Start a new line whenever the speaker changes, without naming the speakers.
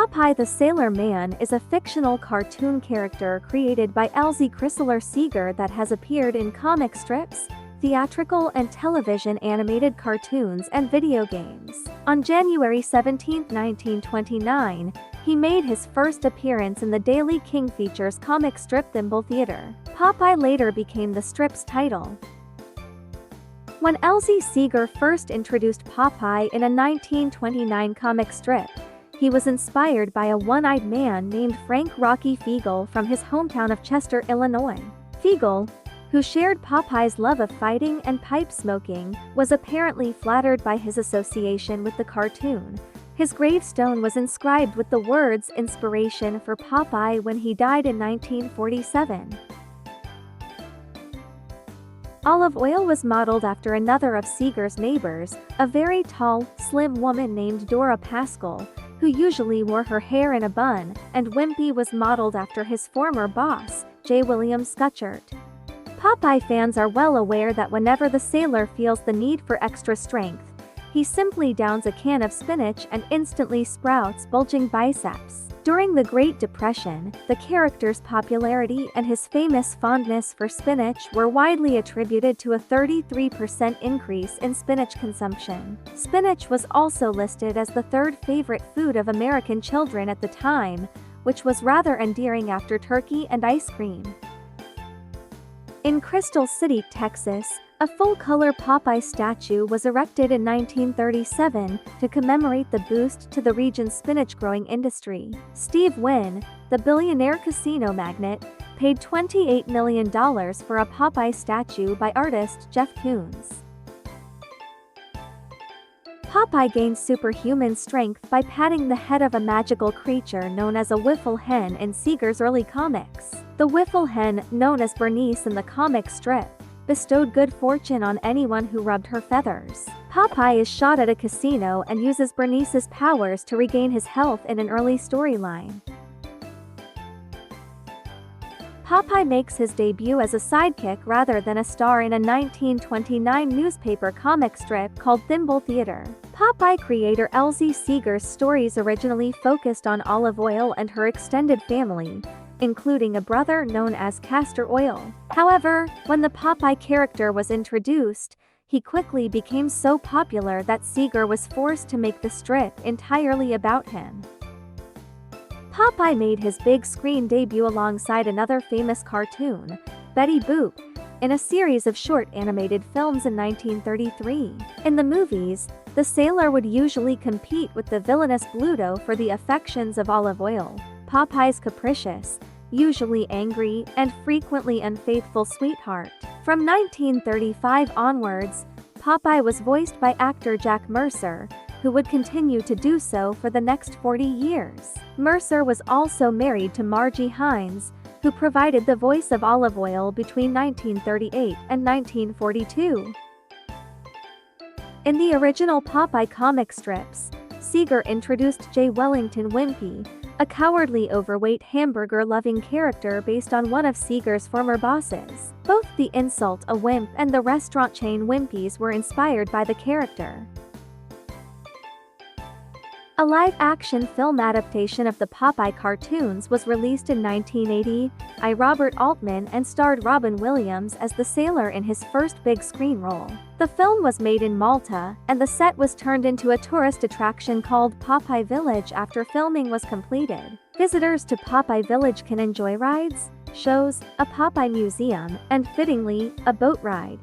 Popeye the Sailor Man is a fictional cartoon character created by Elzie Chrysler Seeger that has appeared in comic strips, theatrical and television animated cartoons and video games. On January 17, 1929, he made his first appearance in the Daily King Features comic strip Thimble Theater. Popeye later became the strip's title. When Elzie Seeger first introduced Popeye in a 1929 comic strip, he was inspired by a one-eyed man named Frank Rocky Fiegel from his hometown of Chester, Illinois. Fiegel, who shared Popeye's love of fighting and pipe smoking, was apparently flattered by his association with the cartoon. His gravestone was inscribed with the words "Inspiration for Popeye" when he died in 1947. Olive Oyl was modeled after another of Seeger's neighbors, a very tall, slim woman named Dora Pascal, who usually wore her hair in a bun, and Wimpy was modeled after his former boss, J. William Scutchert. Popeye fans are well aware that whenever the sailor feels the need for extra strength, he simply downs a can of spinach and instantly sprouts bulging biceps. During the Great Depression, the character's popularity and his famous fondness for spinach were widely attributed to a 33% increase in spinach consumption. Spinach was also listed as the third favorite food of American children at the time, which was rather endearing after turkey and ice cream. In Crystal City, Texas, a full-color Popeye statue was erected in 1937 to commemorate the boost to the region's spinach-growing industry. Steve Wynn, the billionaire casino magnate, paid $28 million for a Popeye statue by artist Jeff Koons. Popeye gained superhuman strength by patting the head of a magical creature known as a wiffle hen in Seeger's early comics. The wiffle hen, known as Bernice in the comic strip, bestowed good fortune on anyone who rubbed her feathers. Popeye is shot at a casino and uses Bernice's powers to regain his health in an early storyline. Popeye makes his debut as a sidekick rather than a star in a 1929 newspaper comic strip called Thimble Theater. Popeye creator Elzie Seeger's stories originally focused on Olive Oyl and her extended family, including a brother known as Castor Oyl. However, when the Popeye character was introduced, he quickly became so popular that Seeger was forced to make the strip entirely about him. Popeye made his big screen debut alongside another famous cartoon, Betty Boop, in a series of short animated films in 1933. In the movies, the sailor would usually compete with the villainous Bluto for the affections of Olive Oyl, Popeye's capricious, usually angry, and frequently unfaithful sweetheart. From 1935 onwards, Popeye was voiced by actor Jack Mercer, who would continue to do so for the next 40 years. Mercer was also married to Margie Hines, who provided the voice of Olive Oyl between 1938 and 1942. In the original Popeye comic strips, Seeger introduced J. Wellington Wimpy, a cowardly overweight hamburger-loving character based on one of Seeger's former bosses. Both the insult a wimp and the restaurant chain Wimpy's were inspired by the character. A live-action film adaptation of the Popeye cartoons was released in 1980 by Robert Altman and starred Robin Williams as the sailor in his first big-screen role. The film was made in Malta, and the set was turned into a tourist attraction called Popeye Village after filming was completed. Visitors to Popeye Village can enjoy rides, shows, a Popeye museum, and fittingly, a boat ride.